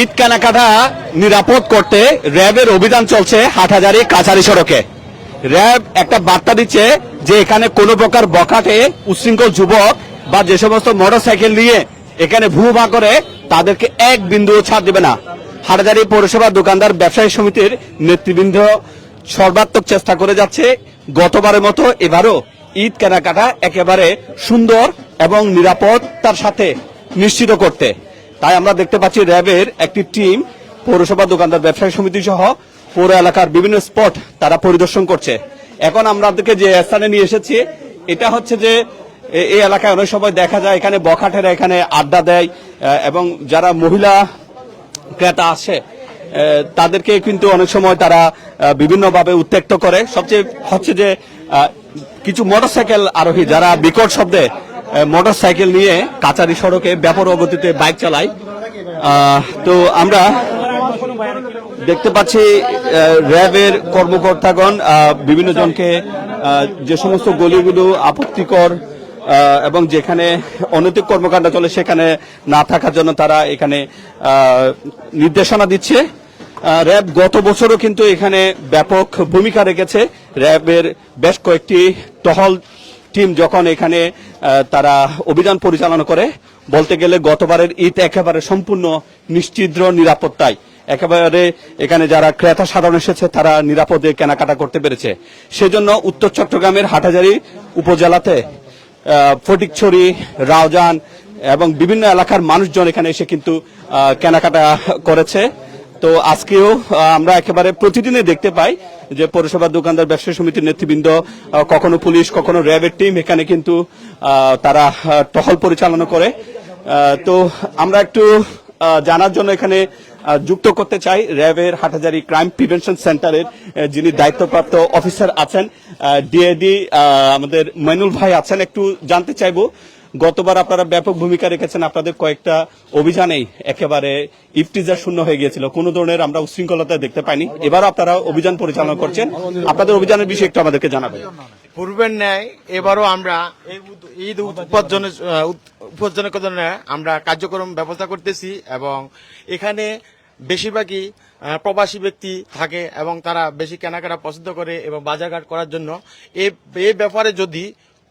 ঈদ কেনাকাটা নিরাপদ করতে র্যাবের অভিযান চলছে হাটহাজারী কাছারি সড়কে। র্যাব একটা বার্তা দিচ্ছে যে এখানে কোনো প্রকার বখাটে উচ্ছৃঙ্খল যুবক বা যে সমস্ত মোটরসাইকেল নিয়ে এখানে ভূ-ভা করে তাদেরকে এক বিন্দু ছাড় দিবে না। হাটহাজারী পৌরসভা দোকানদার ব্যবসায়ী সমিতির নেতৃবৃন্দ সর্বাত্মক চেষ্টা করে যাচ্ছে গতবারের মতো এবারও ঈদ কেনাকাটা একেবারে সুন্দর এবং নিরাপত্তার সাথে নিশ্চিত করতে। তাই আমরা দেখতে পাচ্ছি র্যাবের একটি টিম পৌরসভা দোকানদার ব্যবসায়ী সমিতি সহ পৌর এলাকার বিভিন্ন স্পট তারা পরিদর্শন করছে। এখন আমাদেরকে যে স্থানে নিয়ে এসেছি এটা হচ্ছে যে এই এলাকায় অনেক সময় দেখা যায় এখানে বখাটেরা এখানে আড্ডা দেয় এবং যারা মহিলা ক্রেতা আসে তাদেরকে কিন্তু অনেক সময় তারা বিভিন্নভাবে উত্ত্যক্ত করে। সবচেয়ে হচ্ছে যে কিছু মোটরসাইকেল আরোহী যারা বিকট শব্দে মোটরসাইকেল নিয়ে কাছারি সড়কে বেপরোয়া গতিতে বাইক চালায়। তো আমরা দেখতে পাচ্ছি র্যাবের কর্মকর্তাগণ বিভিন্ন জনকে যে সমস্ত গলিগুলো আপত্তিকর এবং যেখানে অনৈতিক কর্মকাণ্ড চলে সেখানে না থাকার জন্য তারা এখানে নির্দেশনা দিচ্ছে। র্যাব গত বছরও কিন্তু এখানে ব্যাপক ভূমিকা রেখেছে। র্যাবের বেশ কয়েকটি টহল টিম যখন এখানে তারা অভিযান পরিচালনা করে, বলতে গেলে গতবারের ঈদ একেবারে সম্পূর্ণ নিশ্চিদ্র নিরাপত্তায় একেবারে এখানে যারা ক্রেতা সাধারণ এসেছে তারা নিরাপদে কেনাকাটা করতে পেরেছে। সেজন্য উত্তর চট্টগ্রামের হাটহাজারী উপজেলাতে ফটিকছড়ি, রাউজান এবং বিভিন্ন এলাকার মানুষজন এখানে এসে কিন্তু কেনাকাটা করেছে। তো আজকেও আমরা একেবারে প্রতিদিনে দেখতে পাই যে পৌরসভা দোকানদার ব্যবসায়ী সমিতির নেতৃবৃন্দ, কখনো পুলিশ কখনো র্যাবের টিম এখানে কিন্তু তারা টহল পরিচালনা করে। তো আমরা একটু জানার জন্য এখানে যুক্ত করতে চাই র্যাবের হাটহাজারী ক্রাইম প্রিভেনশন সেন্টারের যিনি দায়িত্বপ্রাপ্ত অফিসার আছেন, ডিএডি আমাদের মইনুল ভাই আছেন। একটু জানতে চাইবো, গতবার আপনারা ব্যাপক ভূমিকা রেখেছেন, আপনাদের কয়েকটা অভিযানেই একেবারে ইফতিজার শূন্য হয়ে গিয়েছিল, কোনো ধরনের আমরা উশৃঙ্খলতা দেখতে পাইনি। এবারও আপনারা অভিযান পরিচালনা করছেন, আপনাদের অভিযানের বিষয়ে একটু আমাদেরকে জানাবেন। পূর্বের ন্যায় এবারও আমরা ঈদ উপার্জনের জন্য আমরা কার্যক্রম ব্যবস্থা করতেছি এবং এখানে বেশিরভাগই প্রবাসী ব্যক্তি থাকে এবং তারা বেশি কেনাকাটা পছন্দ করে এবং বাজারঘাট করার জন্য এই ব্যাপারে যদি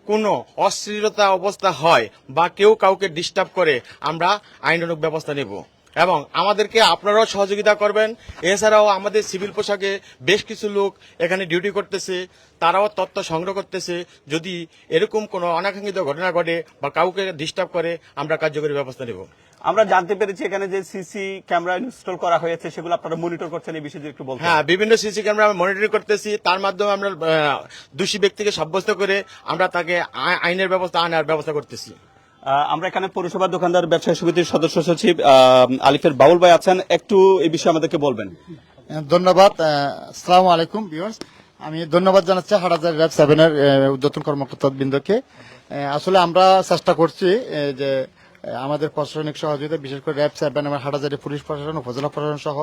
কোনো অশ্লীলতা অবস্থা হয় বা কেউ কাউকে ডিস্টার্ব করে আমরা আইনানুগ ব্যবস্থা নেব এবং আমাদেরকে আপনারাও সহযোগিতা করবেন। এছাড়াও আমাদের সিভিল পোশাকে বেশ কিছু লোক এখানে ডিউটি করতেছে, তারাও তথ্য সংগ্রহ করতেছে। যদি এরকম কোনো অনাকাঙ্ক্ষিত ঘটনা ঘটে বা কাউকে ডিস্টার্ব করে আমরা কার্যকরী ব্যবস্থা নেব। আমরা জানতে পেরেছি এখানে যে সিসি ক্যামেরা ইনস্টল করা হয়েছে সেগুলো আপনারা মনিটর করছেন, এই বিষয়ে একটু বলুন। হ্যাঁ, বিভিন্ন সিসি ক্যামেরা মনিটরিং করতেছি, তার মাধ্যমে আমরা দোষী ব্যক্তিকে সাব্যস্ত করে আমরা তাকে আইনের ব্যবস্থা আনার ব্যবস্থা করতেছি। আমরা এখানে পৌরসভা দোকানদার ব্যবসায়ী সমিতির সদস্য সচিব আলিফের বাউল ভাই আছেন, একটু এই বিষয়ে আমাদেরকে বলবেন। ধন্যবাদ। আসসালামু আলাইকুম ভিউয়ার্স, আমি ধন্যবাদ জানাচ্ছি হাটহাজারী র্যাব 7 এর ঊর্ধ্বতন কর্মকর্তাবৃন্দকে। আসলে আমরা চেষ্টা করছি যে আমাদের প্রশাসনিক সহযোগিতা, বিশেষ করে র্যাব 7 এবং হাটহাজারী পুলিশ প্রশাসন, উপজেলা প্রশাসন সহ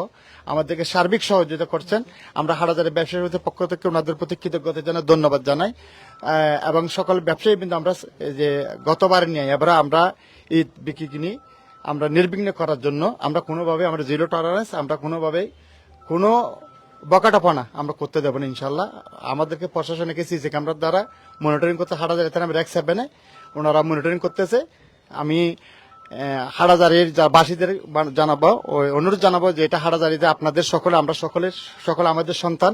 আমাদেরকে সার্বিক সহযোগিতা করছেন। আমরা হাটহাজারী ব্যবসায়ী সমিতির পক্ষ থেকে ওনাদের প্রতি কৃতজ্ঞতা জানাই, ধন্যবাদ জানাই এবং সকল ব্যবসায়ী কিন্তু আমরা যে গতবার নিয়ে এবার আমরা ঈদ বিক্রি কিনি আমরা নির্বিঘ্ন করার জন্য আমরা কোনোভাবে আমরা জিরো টলারেন্স, আমরা কোনোভাবেই কোনো বকাটাপনা আমরা করতে দেবো না ইনশাল্লাহ। আমাদেরকে প্রশাসনিক সিসি ক্যামেরার দ্বারা মনিটরিং করতে হাটহাজারী থানা র্যাব 7 ওনারা মনিটরিং করতেছে। আমি হাটহাজারীর বাসীদের জানাবো, অনুরোধ জানাবো যে এটা হাটহাজারীতে আপনাদের সকলে, আমরা সকলে আমাদের সন্তান,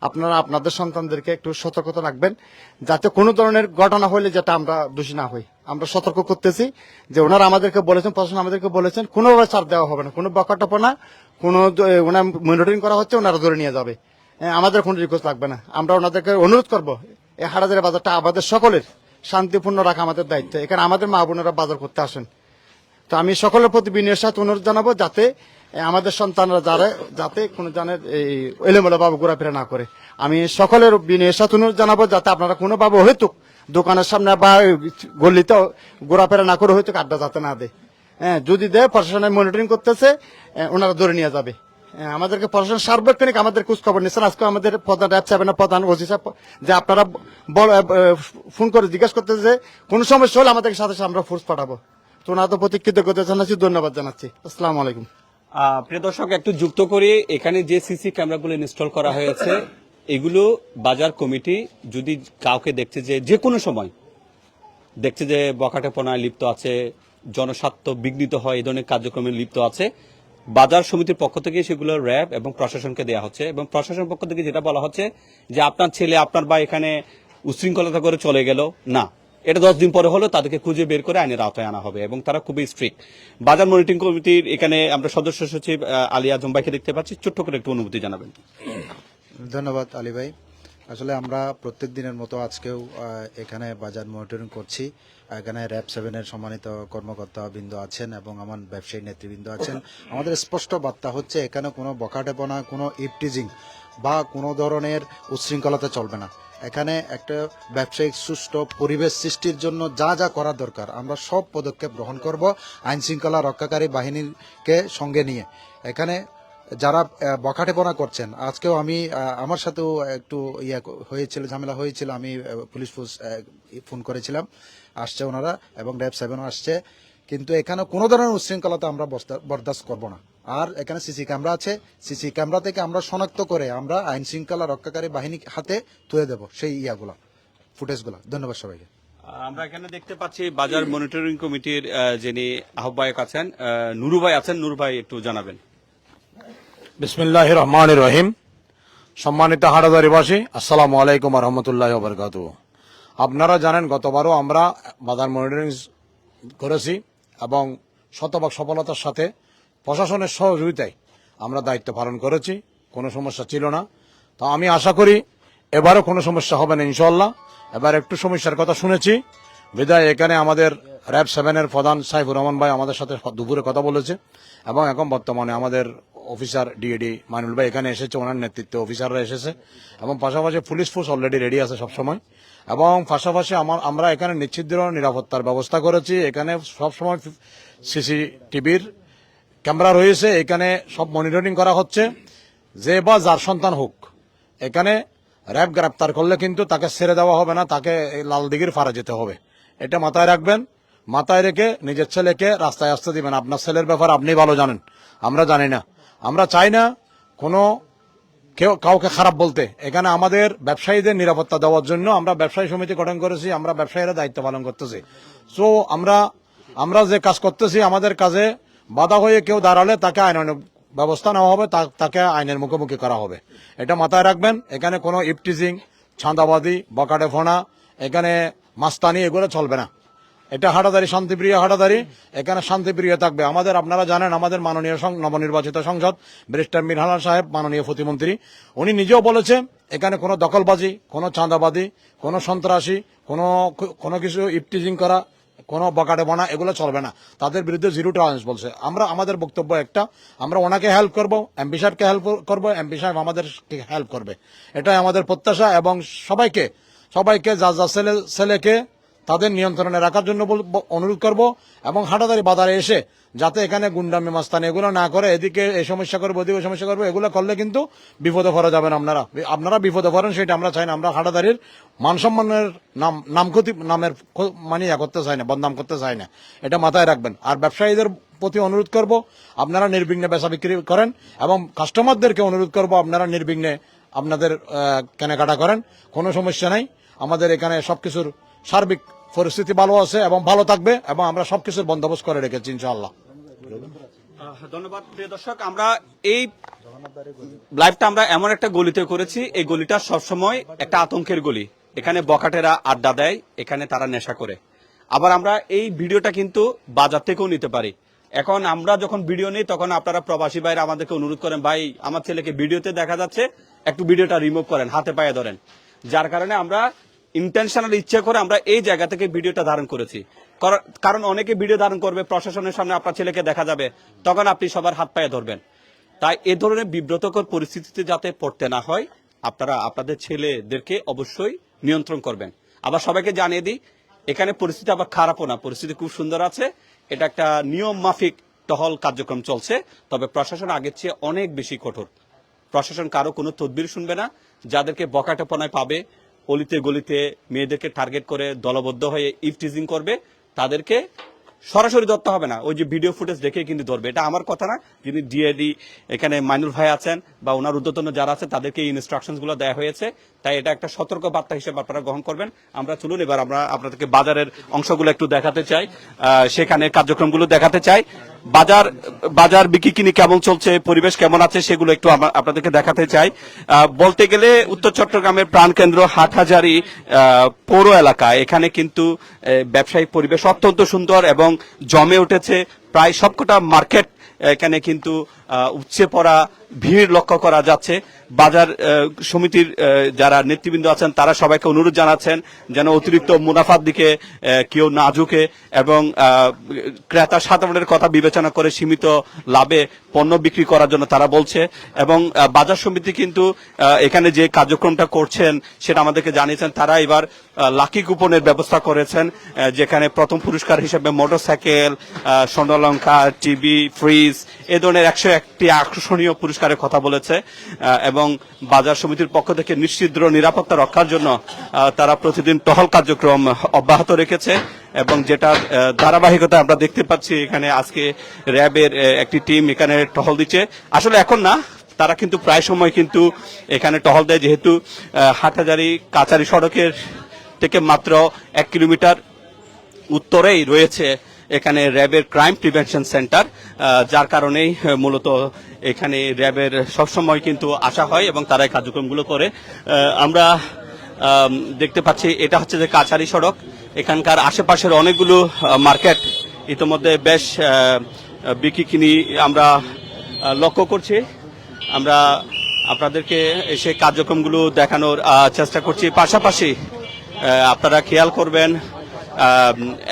আপনারা আপনাদের সন্তানদেরকে একটু সতর্কতা রাখবেন যাতে কোনো ধরনের ঘটনা হলে যাতে আমরা দোষী না হই। আমরা সতর্ক করতেছি যে ওনারা আমাদেরকে বলেছেন, প্রশাসন আমাদেরকে বলেছেন কোনোভাবে ছাড় দেওয়া হবে না, কোনো বকাটপনা, কোনো ওনার মনিটরিং করা হচ্ছে ওনারা ধরে নিয়ে যাবে, আমাদের কোনো রিকোয়েস্ট লাগবে না। আমরা ওনাদেরকে অনুরোধ করবো এই হাটহাজারী বাজারটা আমাদের সকলের শান্তিপূর্ণ রাখা আমাদের দায়িত্ব। এখানে আমাদের মা বোনেরা বাজার করতে আসেন। তো আমি সকলের প্রতি বিনয়ের সাথে অনুরোধ জানাবো যাতে আমাদের সন্তানরা যাতে কোনো জানের এই এলোমেলো ভাবে ঘোরাফেরা না করে। আমি সকলের বিনয়ের সাথে অনুরোধ জানাবো যাতে আপনারা কোনোভাবে হয়তো দোকানের সামনে বা গলিতে ঘোরাফেরা না করে হয়তো আড্ডা যাতে না দেয়। যদি দেয় প্রশাসনের মনিটরিং করতেছে, ওনারা ধরে নিয়ে যাবে। আমাদেরকে প্রশাসন সার্বক্ষণিক আমাদের খোঁজ খবর নিচ্ছেন। আজকে আমাদের প্রধান র্যাব 7 প্রধান ওসি সাহেব যে আপনারা ফোন করে জিজ্ঞাসা করতেছে যে কোন সমস্যা হলে আমাদের সাথে আমরা ফোর্স পাঠাবো। তো ওনাদের প্রতি কৃতজ্ঞতা জানাচ্ছি, ধন্যবাদ জানাচ্ছি। আসসালামু আলাইকুম। প্রিয় দর্শক, একটু যুক্ত করি, এখানে যে সিসি ক্যামেরাগুলো ইনস্টল করা হয়েছে এগুলো বাজার কমিটি যদি কাউকে দেখছে যে কোনো সময় দেখছে যে বখাটেপনায় লিপ্ত আছে, জনস্বার্থ বিঘ্নিত হয়, এই ধরনের কার্যক্রমে লিপ্ত আছে, বাজার সমিতির পক্ষ থেকে সেগুলো র্যাব এবং প্রশাসনকে দেওয়া হচ্ছে। এবং প্রশাসনের পক্ষ থেকে যেটা বলা হচ্ছে যে আপনার ছেলে আপনার বা এখানে উশৃঙ্খলতা করে চলে গেল না, এটা 10 দিন পরে হলো তাদেরকে খুঁজে বের করে আইনের আওতায় আনা হবে এবং তারা খুবই স্ট্রিক্ট। বাজার মনিটরিং কমিটির এখানে আমরা সদস্য সচিব আলিয়া জম্বাইকে দেখতে পাচ্ছি, ছোট্ট করে একটু অনুভূতি জানাবেন। ধন্যবাদ আলী ভাই। আসলে আমরা প্রত্যেক দিনের মতো আজকেও এখানে বাজার মনিটরিং করছি। এখানে র্যাব 7-এর সম্মানিত কর্মকর্তা বৃন্দ আছেন এবং আমার ব্যবসায়ী নেতৃবৃন্দ আছেন। আমাদের স্পষ্ট বার্তা হচ্ছে এখানে কোনো বখাটেপনা, কোনো ইপটিজিং বা কোনো ধরনের উচ্ছৃঙ্খলতা চলবে না। এখানে একটা ব্যবসায়িক সুষ্ঠু পরিবেশ সৃষ্টির জন্য যা যা করা দরকার আমরা সব পদক্ষেপ গ্রহণ করব আইন শৃঙ্খলা রক্ষাকারী বাহিনীকে সঙ্গে নিয়ে। এখানে যারা বখাটেপনা করছেন, আজকেও আমি আমার সাথেও একটু হয়েছিল, ঝামেলা হয়েছিল, আমি পুলিশ ফোন করেছিলাম, আসছে ওনারা এবং র্যাব 7ও আসছে, কিন্তু এখানে কোনো ধরনের উচ্ছৃঙ্খলতা আমরা বরদাস্ত করব না। আর এখানে সিসি ক্যামেরা আছে, সিসি ক্যামেরা থেকে আমরা শনাক্ত করে আমরা আইন শৃঙ্খলা রক্ষাকারী বাহিনী হাতে তুলে দেব সেই ফুটেজগুলো। ধন্যবাদ সবাইকে। আমরা এখানে দেখতে পাচ্ছি বাজার মনিটরিং কমিটির যিনি আহ্বায়ক আছেন নুরু ভাই আছেন, নুরু ভাই একটু জানাবেন। বিসমিল্লাহ রহমান রহিম। সম্মানিত হাটাজারিবাসী, আসসালামু আলাইকুম রহমতুল্লাহ বরকাত। আপনারা জানেন গতবারও আমরা বাজার মনিটরিং করেছি এবং শতভাগ সফলতার সাথে প্রশাসনের সহযোগিতায় আমরা দায়িত্ব পালন করেছি, কোনো সমস্যা ছিল না। তো আমি আশা করি এবারও কোনো সমস্যা হবে না ইনশাল্লাহ। এবার একটু সমস্যার কথা শুনেছি বিদায় এখানে আমাদের র্যাব 7-এর প্রধান সাইফুর রহমান ভাই আমাদের সাথে দুপুরে কথা বলেছে এবং এখন বর্তমানে আমাদের অফিসার ডিএডি মাইনুল ভাই এখানে এসেছে, ওনার নেতৃত্বে অফিসাররা এসেছে এবং পাশাপাশি পুলিশ ফোর্স অলরেডি রেডি আছে সবসময়। এবং পাশাপাশি আমরা এখানে নিশ্চিদ্র নিরাপত্তার ব্যবস্থা করেছি। এখানে সবসময় সিসিটিভির ক্যামেরা রয়েছে, এখানে সব মনিটরিং করা হচ্ছে। যে বা যার সন্তান হোক, এখানে র্যাব গ্রেপ্তার করলে কিন্তু তাকে ছেড়ে দেওয়া হবে না, তাকে লাল দিঘির পারে যেতে হবে। এটা মাথায় রাখবেন। মাথায় রেখে নিজের ছেলেকে রাস্তায় আসতে দিবেন। আপনার ছেলের ব্যাপারে আপনি ভালো জানেন, আমরা জানি না। আমরা চাই না কোনো কাউকে খারাপ বলতে। এখানে আমাদের ব্যবসায়ীদের নিরাপত্তা দেওয়ার জন্য আমরা ব্যবসায়ী সমিতি গঠন করেছি, আমরা ব্যবসায়ীরা দায়িত্ব পালন করতেছি। সো আমরা যে কাজ করতেছি, আমাদের কাজে বাধা হয়ে কেউ দাঁড়ালে তাকে আইনানুগ ব্যবস্থা নেওয়া হবে, তাকে আইনের মুখোমুখি করা হবে। এটা মাথায় রাখবেন। এখানে কোনো ইপটিজিং, ছাঁদাবাদী, বকাটেফোনা, এখানে মাস্তানি এগুলো চলবে না। এটা হাটাদারি শান্তিপ্রিয় হাটাদারি, এখানে শান্তিপ্রিয় থাকবে। আপনারা জানেন আমাদের মাননীয় নবনির্বাচিত সংসদ ব্যারিস্টার মীর হাসান সাহেব, মাননীয় প্রতিমন্ত্রী, উনি নিজেও বলেছে এখানে কোনো দখলবাজি, কোনো চাঁদাবাদী, কোনো সন্ত্রাসী, কোনো কিছু ইপটিজিং করা, কোনো বকাটেপনা এগুলো চলবে না। তাদের বিরুদ্ধে 0 টলারেন্স বলছে। আমাদের বক্তব্য একটা, আমরা ওনাকে হেল্প করব, এমপি সাহেবকে হেল্প করব, এমপি সাহেব আমাদের হেল্প করবে। এটাই আমাদের প্রত্যাশা। এবং সবাইকে যা ছেলেকে তাদের নিয়ন্ত্রণে রাখার জন্য অনুরোধ করব এবং হাটাদারি বাজারে এসে যাতে এখানে গুন্ডামি মাস্তানি এগুলো না করে, এদিকে এই সমস্যা করবো ওদিকে সমস্যা করবো, এগুলো করলে কিন্তু বিপদে পড়া যাবেন। আপনারা বিপদে পড়েন, সেটা আমরা চাই না। আমরা হাটাদারির মানসম্মানের নামের করতে চাই না, বদনাম করতে চাই না। এটা মাথায় রাখবেন। আর ব্যবসায়ীদের প্রতি অনুরোধ করব আপনারা নির্বিঘ্নে বেচা বিক্রি করেন এবং কাস্টমারদেরকে অনুরোধ করব আপনারা নির্বিঘ্নে আপনাদের কেনাকাটা করেন, কোনো সমস্যা নাই। আমাদের এখানে সবকিছুর সার্বিক পরিস্থিতি ভালো আছে এবং ভালো থাকবে এবং আমরা সবকিছুর বন্দোবস্ত করে রেখেছি ইনশাআল্লাহ। ধন্যবাদ। প্রিয় দর্শক, আমরা এই লাইভটা আমরা এমন একটা গলিতে করেছি, এই গলিটা সবসময় একটা আতঙ্কের গলি। এখানে বখাটেরা আড্ডা দেয়, এখানে তারা নেশা করে। আবার আমরা এই ভিডিওটা কিন্তু বাজার থেকেও নিতে পারি। এখন আমরা যখন ভিডিও নিই তখন আপনারা প্রবাসী ভাইরা আমাদেরকে অনুরোধ করেন, ভাই আমার ছেলেকে ভিডিওতে দেখা যাচ্ছে, একটু ভিডিওটা রিমুভ করেন, হাতে পায়ে ধরেন। যার কারণে আমরা ইন্টেনশনাল ইচ্ছা করে আমরা এই জায়গা থেকে ভিডিওটা ধারণ করেছি। কারণ অনেকে ভিডিও ধারণ করবে, প্রশাসনের সামনে আপনার ছেলেকে দেখা যাবে, তখন আপনি সবার হাত পায়ে ধরবেন। তাই এ ধরনের বিব্রতকর পরিস্থিতিতে যাতে পড়তে না হয়, আপনারা আপনাদের ছেলেদেরকে অবশ্যই নিয়ন্ত্রণ করবেন। আবার সবাইকে জানিয়ে দিই, এখানে পরিস্থিতি আবার খারাপও না, পরিস্থিতি খুব সুন্দর আছে। এটা একটা নিয়ম মাফিক টহল কার্যক্রম চলছে। তবে প্রশাসন আগের চেয়ে অনেক বেশি কঠোর। প্রশাসন কারো কোনো তদবির শুনবে না। যাদেরকে বকাটেপনায় পাবে, অলিতে গলিতে মেয়েদেরকে টার্গেট করে দলবদ্ধ হয়ে ইফটিজিং করবে, তাদেরকে সরাসরি ধরতে হবে না, ওই যে ভিডিও ফুটেজ দেখে কিন্তু ধরবে। এটা আমার কথা না, যিনি ডিএডি এখানে মাইনুল ভাই আছেন বা ওনার ঊর্ধ্বতন যারা আছে তাদেরকে এই ইনস্ট্রাকশন গুলো দেওয়া হয়েছে। তাই এটা একটা সতর্ক বার্তা হিসেবে আপনারা গ্রহণ করবেন। আমরা চলুন এবার আমরা আপনাদেরকে বাজারের অংশগুলো একটু দেখাতে চাই, সেখানে কার্যক্রমগুলো দেখাতে চাই। বাজার বিক্রি কিনি কেমন চলছে, পরিবেশ কেমন আছে সেগুলো একটু আপনাদেরকে দেখাতে চাই। বলতে গেলে উত্তর চট্টগ্রামের প্রাণকেন্দ্র হাটহাজারী পৌর এলাকা, এখানে কিন্তু ব্যবসায়িক পরিবেশ অত্যন্ত সুন্দর এবং জমে উঠেছে। প্রায় সবকটা মার্কেট এখানে কিন্তু উপচে পড়া ভিড় লক্ষ্য করা যাচ্ছে। বাজার সমিতির যারা নেতৃবৃন্দ আছেন তারা সবাইকে অনুরোধ জানাচ্ছেন যেন অতিরিক্ত মুনাফার দিকে কেউ না ঝুঁকে এবং ক্রেতা সাধারণের কথা বিবেচনা করে সীমিত লাভে পণ্য বিক্রি করার জন্য তারা বলছে। এবং বাজার সমিতি কিন্তু এখানে যে কার্যক্রমটা করছেন সেটা আমাদেরকে জানিয়েছেন। তারা এবার লাকি কুপনের ব্যবস্থা করেছেন, যেখানে প্রথম পুরস্কার হিসেবে মোটরসাইকেল, স্বর্ণালংকার, টিভি, ফ্রিজ এ ধরনের 101টি আকর্ষণীয় পুরস্কারের কথা বলেছে। এবং বাজার সমিতির পক্ষ থেকে নিশ্চিদ্র নিরাপত্তা রক্ষার জন্য তারা প্রতিদিন টহল কার্যক্রম অব্যাহত রেখেছে এবং যেটার ধারাবাহিকতা আমরা দেখতে পাচ্ছি। এখানে আজকে র্যাবের একটি টিম এখানে টহল দিচ্ছে। আসলে এখন না, তারা কিন্তু প্রায় সময় কিন্তু এখানে টহল দেয়, যেহেতু হাটহাজারী কাছারি সড়কের থেকে মাত্র 1 কিলোমিটার উত্তরেই রয়েছে এখানে র্যাবের ক্রাইম প্রিভেনশন সেন্টার, যার কারণেই মূলত এখানে র্যাবের সবসময় কিন্তু আসা হয় এবং তারা এই কার্যক্রমগুলো করে। আমরা দেখতে পাচ্ছি এটা হচ্ছে যে কাছারি সড়ক, এখানকার আশেপাশের অনেকগুলো মার্কেট ইতোমধ্যে বেশ বিক্রি কিনি আমরা লক্ষ্য করছি। আমরা আপনাদেরকে সেই কার্যক্রমগুলো দেখানোর চেষ্টা করছি। পাশাপাশি আপনারা খেয়াল করবেন,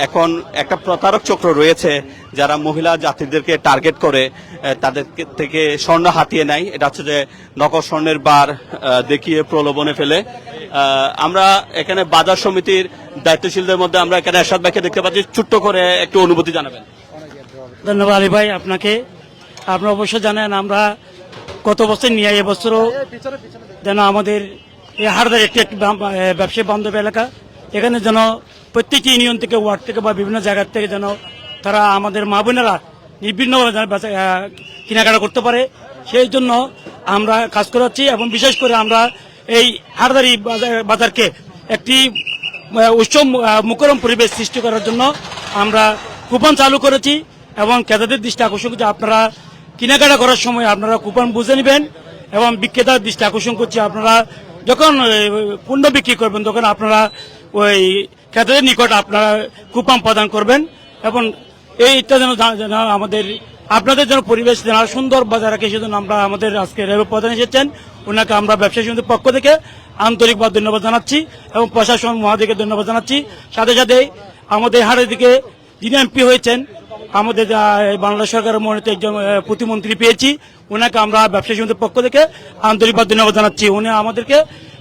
এখন একটা প্রতারক চক্র রয়েছে যারা মহিলা যাত্রীদেরকে টার্গেট করে তাদের থেকে স্বর্ণ হাতিয়ে নেয়। এটা হচ্ছে যে নকল স্বর্ণের বার দেখিয়ে প্রলোভনে ফেলে। আমরা এখানে বাজার সমিতির দায়িত্বশীলদের মধ্যে আমরা এখানে এরশাদ ভাইকে দেখতে পাচ্ছি, ছোট্ট করে একটু অনুভূতি জানাবেন। ধন্যবাদ আলী ভাই আপনাকে। আপনারা অবশ্য জানেন আমরা গত বছর নিয়ে এবছরও যেন আমাদের এই হাটহাজারী একটি ব্যবসায়ী বান্ধব এলাকা, এখানে যেন প্রত্যেকটি ইউনিয়ন থেকে, ওয়ার্ড থেকে বা বিভিন্ন জায়গার থেকে যেন তারা আমাদের মা বোনেরা বিভিন্নভাবে কেনাকাটা করতে পারে, সেই জন্য আমরা কাজ করাচ্ছি। এবং বিশেষ করে আমরা এই হাটহাজারী বাজারকে একটি উৎসব মুখরম পরিবেশ সৃষ্টি করার জন্য আমরা কুপন চালু করেছি এবং ক্রেতাদের দৃষ্টি আকর্ষণ করছি, আপনারা কেনাকাটা করার সময় আপনারা কুপন বুঝে নেবেন। এবং বিক্রেতার দৃষ্টি আকর্ষণ করছি, আপনারা যখন পণ্য বিক্রি করবেন তখন আপনারা ওই ক্রেতাদের নিকট আপনারা কুপন প্রদান করবেন এবং এইটা যেন আমাদের আপনাদের যেন পরিবেশ যেন সুন্দর বজায় রাখে, সেজন্য আমরা আমাদের আজকে র্যাবের প্রধান এসেছেন, ওনাকে আমরা ব্যবসায়ী সমিতির পক্ষ থেকে আন্তরিকভাবে ধন্যবাদ জানাচ্ছি এবং প্রশাসন মহোদয়কে ধন্যবাদ জানাচ্ছি। সাথে সাথে আমাদের হাটের দিকে যিনি এমপি হয়েছেন, আমাদের বাংলাদেশ সরকারের মনোনীত একজন প্রতিমন্ত্রী পেয়েছি, ওনাকে আমরা ব্যবসায়ী সমিতির পক্ষ থেকে আন্তরিকভাবে ধন্যবাদ জানাচ্ছি। উনি আমাদেরকে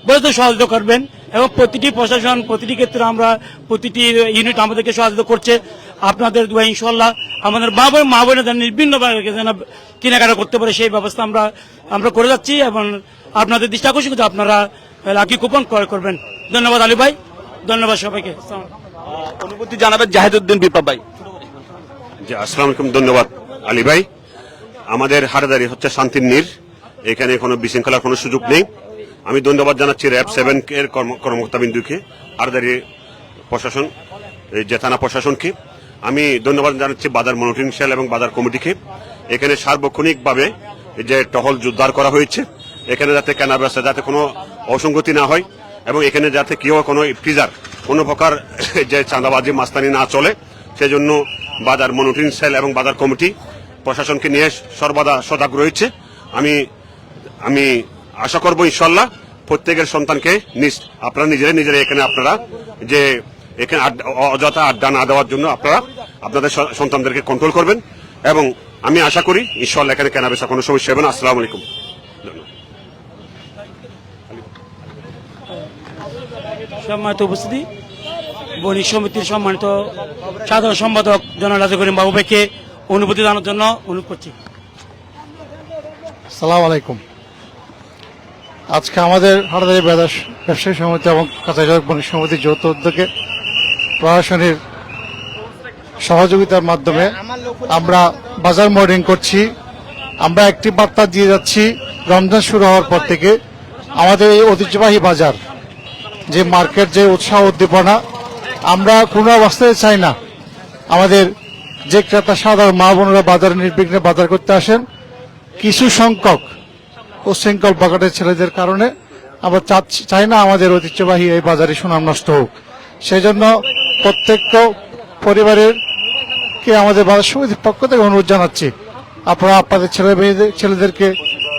বড় সহযোগিতা করবেন এবং প্রতিটি প্রশাসন, প্রতিটি ক্ষেত্রে আমরা প্রতিটি ইউনিট আমাদেরকে সহযোগিতা করছে। আপনাদের ইনশাল্লাহ আমাদের মা বোনেদের বিভিন্নভাবে যেন কেনাকাটা করতে পারে সেই ব্যবস্থা আমরা করে যাচ্ছি এবং আপনাদের দৃষ্টি আকর্ষণ করতে আপনারা লাকি কুপন ক্রয় করবেন। ধন্যবাদ আলী ভাই, ধন্যবাদ সবাইকে। অনুভূতি জানাবেন জাহিদুদ্দিন বিপ্লব ভাই। জি, আসসালামু আলাইকুম। ধন্যবাদ আলী ভাই। আমাদের হাটহাজারী হচ্ছে শান্তির নীড়, এখানে কোনো বিশৃঙ্খলার কোনো সুযোগ নেই। আমি ধন্যবাদ জানাচ্ছি র্যাব 7 এর কর্মকর্তাবৃন্দকে, হাটহাজারী প্রশাসন, যে থানা প্রশাসনকে। আমি ধন্যবাদ জানাচ্ছি বাজার মনিটরিং সেল এবং বাজার কমিটিকে। এখানে সার্বক্ষণিকভাবে যে টহল জোরদার করা হয়েছে, এখানে যাতে কেনা বেচা যাতে কোনো অসঙ্গতি না হয় এবং এখানে যাতে কেউ কোনো ফ্রিজার কোনো প্রকার যে চাঁদাবাজি মাস্তানি না চলে, সেজন্য বাজার মনিটরিং সেল এবং বাজার কমিটি প্রশাসনকে নিয়ে সর্বদা সজাগ রয়েছে। আমি আশা করব ইনশাল্লাহ প্রত্যেকের সন্তানকে আপনারা নিজেরা এখানে আপনারা যে এখানে অযথা আড্ডা না দেওয়ার জন্য আপনারা আপনাদের সন্তানদেরকে কন্ট্রোল করবেন এবং আমি আশা করি ইনশাল্লাহ এখানে কেনাবেচা কোনো সমস্যা হবে না। আসসালামু আলাইকুম। সম্মানিত উপস্থিতি, বণিক সমিতির সম্মানিত সাধারণ সম্পাদক জনাব রাজা করিম বাবু ভাইকে অনুভূতি জানানোর জন্য অনুরোধ করছি। সালাম আলাইকুম। আজকে আমাদের হাটহাজারী ব্যবসায়ী সমিতি এবং কাছারি সড়ক বণিক সমিতির যৌথ উদ্যোগে প্রশাসনের সহযোগিতার মাধ্যমে আমরা বাজার মনিটরিং করছি। আমরা একটি বার্তা দিয়ে যাচ্ছি, রমজান শুরু হওয়ার পর থেকে আমাদের এই ঐতিহ্যবাহী বাজার যে মার্কেট, যে উৎসাহ উদ্দীপনা, আমরা কোনো অবস্থায় চাই না আমাদের যে ক্রেতা সাধারণ মা বোনেরা বাজারে নির্বিঘ্নে বাজার করতে আসেন, কিছু সংখ্যক উচ্ছৃঙ্খল বখাটের ছেলেদের কারণে আমরা চাই না আমাদের ঐতিহ্যবাহী এই বাজারে সুনাম নষ্ট হোক। সেই জন্য প্রত্যেক পরিবারের কে আমাদের বাজার সমিতির পক্ষ থেকে অনুরোধ জানাচ্ছি, আপনারা আপনাদের ছেলেদেরকে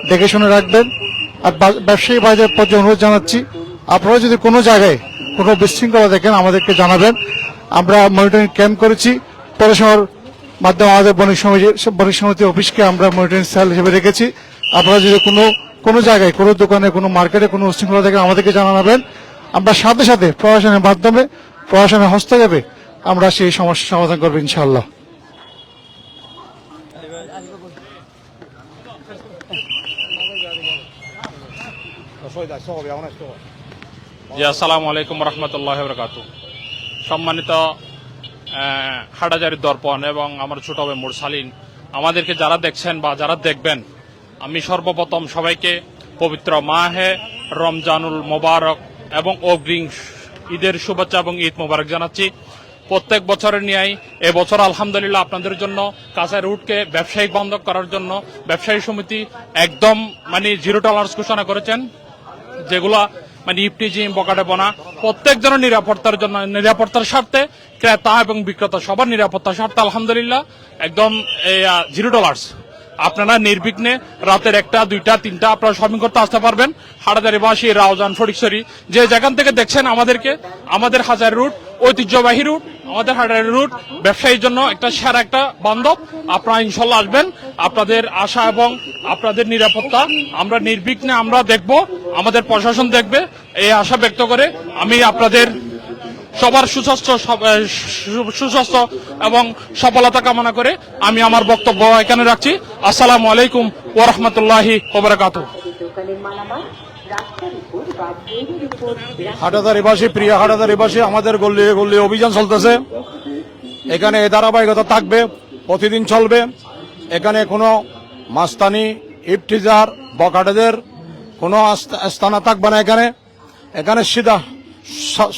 দেখে শুনে রাখবেন। আর ব্যবসায়ী ভাইদের প্রতি অনুরোধ জানাচ্ছি, আপনারা যদি কোনো জায়গায় কোনো বিশৃঙ্খলা দেখেন আমাদেরকে জানাবেন। আমরা মনিটরিং ক্যাম্প করেছি, পৌরসভার মাধ্যমে আমাদের বণিক সমিতি অফিসকে আমরা মনিটরিং সেল হিসেবে রেখেছি। আপনারা যদি কোনো জায়গায়, কোনো দোকানে, কোনো মার্কেটে কোনো উশৃঙ্খলা দেখেন আমাদেরকে জানাবেন। আমরা সাথে সাথে প্রশাসনের মাধ্যমে, প্রশাসনের হস্তক্ষেপে আমরা সেই সমস্যার সমাধান করবো ইনশাআল্লাহ। জি, আসসালামু আলাইকুম রহমতুল্লাহ বরকাত। সম্মানিত হাটাজারি দর্পণ এবং আমার ছোট ভাই মুরসালিন, আমাদেরকে যারা দেখছেন বা যারা দেখবেন, আমি সর্বপ্রথম সবাইকে পবিত্র মাহে রমজানুল মোবারক এবং অগ্রিম ঈদের শুভেচ্ছা এবং ঈদ মোবারক জানাচ্ছি। প্রত্যেক বছরের ন্যায় এবছর আলহামদুলিল্লাহ আপনাদের জন্য কাঁচা রুটকে ব্যবসায়িক বন্ধ করার জন্য ব্যবসায়ী সমিতি একদম জিরো টলারেন্স ঘোষণা করেছেন, যেগুলা ইফটিজিং, বকাটেপনা প্রত্যেকজনের নিরাপত্তার জন্য, নিরাপত্তার স্বার্থে ক্রেতা এবং বিক্রেতা সবার নিরাপত্তার স্বার্থে আলহামদুলিল্লাহ একদম জিরো টলারেন্স। আপনারা নির্বিঘ্নে রাতের 1টা, 2টা, 3টা আপনারা শপিং করতে আসতে পারবেন। হাটাজারিবাসী, রাউজান, ফটিকছড়ি যে যেখান থেকে দেখছেন আমাদেরকে, আমাদের হাজার রুট ঐতিহ্যবাহী রুট, আমাদের হাটাজারি রুট ব্যবসায়ীর জন্য একটা সেরা একটা বান্ধব। আপনারা ইনশাল্লাহ আসবেন, আপনাদের আশা এবং আপনাদের নিরাপত্তা আমরা নির্বিঘ্নে আমরা দেখব, আমাদের প্রশাসন দেখবে, এই আশা ব্যক্ত করে আমি আপনাদের সবার সুস্বাস্থ্য এবং সফলতা কামনা করে আমি আমার বক্তব্য এখানে রাখছি। আসসালামু আলাইকুম ওয়া রাহমাতুল্লাহি ওয়া বারাকাতুহু। হাটাজারিবাসী, প্রিয় হাটাজারিবাসী, আমাদের গল্লি গল্লি অভিযান চলতেছে। এখানে এ ধারাবাহিকতা থাকবে, প্রতিদিন চলবে। এখানে কোনো মাস্তানি, ইফতিজার, বখাটেদের কোনো আস্তানা থাকবে না। এখানে শুধু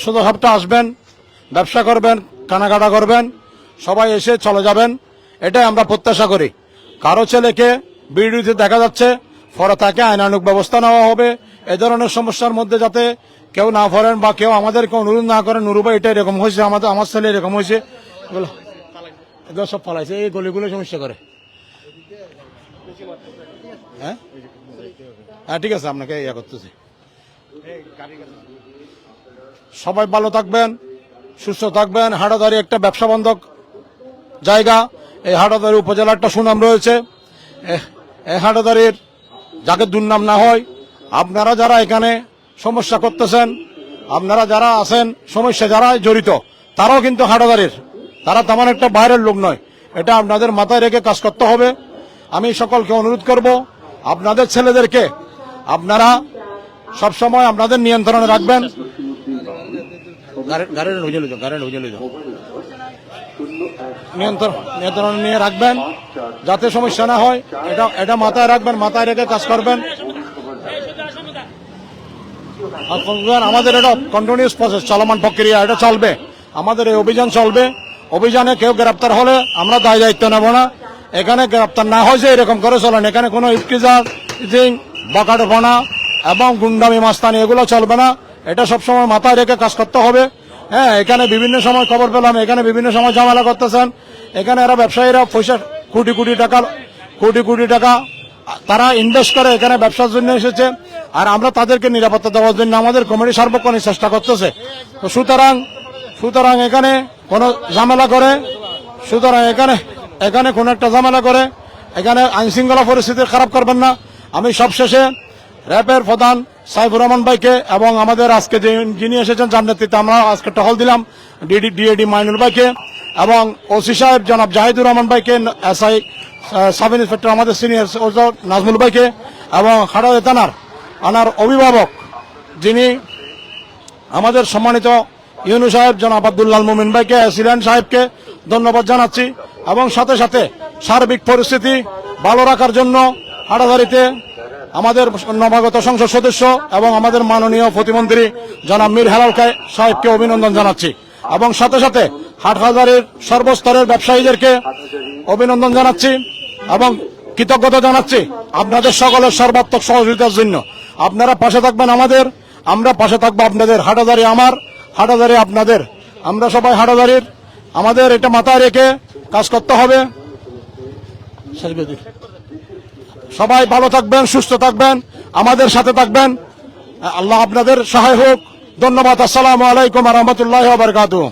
সবটা আসবেন, ব্যবসা করবেন, কেনাকাটা করবেন, সবাই এসে চলে যাবেন, এটাই আমরা প্রত্যাশা করি। কারো ছেলেকে ভিডিওতে দেখা যাচ্ছে, পরে তাকে আইনানুগ ব্যবস্থা নেওয়া হবে। এ ধরনের সমস্যার মধ্যে যাতে কেউ না পড়েন বা কেউ আমাদেরকে অনুরোধ না করেন, নুরুবা এটা এরকম হয়েছে, আমার ছেলে এরকম হয়েছে, এগুলো সব ফালাইছে, এই গলিগুলো সমস্যা করে। হ্যাঁ হ্যাঁ, ঠিক আছে, আপনাকে ইয়া করতেছি। সবাই ভালো থাকবেন, সুস্থ থাকবেন। হাটাজারি একটা ব্যবসা বান্ধব জায়গা। এই হাটাজারি উপজেলার একটা সুনাম রয়েছে। এই হাটাজারির যাকে দুর্নাম না হয়, আপনারা যারা এখানে সমস্যা করতেছেন, আপনারা যারা আছেন সমস্যা যারা জড়িত, তারাও কিন্তু হাটাজারির, তারা তেমন একটা বাইরের লোক নয়। এটা আপনাদের মাথায় রেখে কাজ করতে হবে। আমি সকলকে অনুরোধ করব, আপনাদের ছেলেদেরকে আপনারা সবসময় আপনাদের নিয়ন্ত্রণে রাখবেন। নিয়ন্ত্রণ নিয়ে রাখবেন যাতে সমস্যা না হয়, এটা মাথায় রাখবেন, মাথায় রেখে কাজ করবেন। আমাদের এটা কন্টিনিউস প্রসেস, চলমান প্রক্রিয়া, এটা চলবে। আমাদের এই অভিযান চলবে। অভিযানে কেউ গ্রেপ্তার হলে আমরা দায় দায়িত্ব নেব না। এখানে গ্রেপ্তার না হয়েছে এরকম করে চলেন। এখানে কোনো ইফতিজার, বকাটেপনা এবং গুন্ডামি, মাস্তানি এগুলো চলবে না। এটা সবসময় মাথায় রেখে কাজ করতে হবে। হ্যাঁ, এখানে বিভিন্ন সময় খবর পেলাম, এখানে বিভিন্ন সময় ঝামেলা করতেছেন। এখানে এরা ব্যবসায়ীরা পয়সা কোটি কোটি টাকা তারা ইনভেস্ট করে এখানে ব্যবসার জন্য এসেছে। আর আমরা তাদেরকে নিরাপত্তা দেওয়ার জন্য আমাদের কমিটি সার্বক্ষণিক চেষ্টা করতেছে। তো সুতরাং এখানে কোনো ঝামেলা করে, এখানে কোনো একটা ঝামেলা করে এখানে আইন শৃঙ্খলা পরিস্থিতি খারাপ করবেন না। আমি সবশেষে র্যাবের প্রধান সাইফুর রহমান ভাইকে এবং আমাদের আজকে যিনি এসেছেন যার নেতৃত্বে আমরা আজকে টহল দিলাম, ডিএডি মাইনুল ভাইকে এবং ওসি সাহেব জনাব জাহিদুর রহমান ভাইকে, এসআই সাব ইন্সপেক্টর আমাদের সিনিয়র নাজমুল ভাইকে এবং হাটাজারি থানার আনার অভিভাবক যিনি আমাদের সম্মানিত ইউনু সাহেব জনাব আব্দুল্লাহ মুমিন ভাইকে, এসিলেন্ট সাহেবকে, ধন্যবাদ জানাচ্ছি এবং সাথে সাথে সার্বিক পরিস্থিতি ভালো রাখার জন্য হাটাজারিতে আমাদের নবাগত সংসদ সদস্য এবং আমাদের মাননীয় প্রতিমন্ত্রী জনাব মীর হেলাল সাহেবকে অভিনন্দন জানাচ্ছি এবং সাথে সাথে হাটহাজারীর সর্বস্তরের ব্যবসায়ীদেরকে অভিনন্দন জানাচ্ছি এবং কৃতজ্ঞতা জানাচ্ছি আপনাদের সকলের সর্বাত্মক সহযোগিতার জন্য। আপনারা পাশে থাকবেন আমাদের, আমরা পাশে থাকবো আপনাদের। হাটহাজারী আমার, হাটহাজারী আপনাদের। আমরা সবাই হাটহাজারীর, আমাদের এটা মাথায় রেখে কাজ করতে হবে। সবাই ভালো থাকবেন, সুস্থ থাকবেন, আমাদের সাথে থাকবেন। আল্লাহ আপনাদের সহায় হোক। ধন্যবাদ। আসসালামু আলাইকুম ওয়া রাহমাতুল্লাহি ওয়া বারাকাতুহু।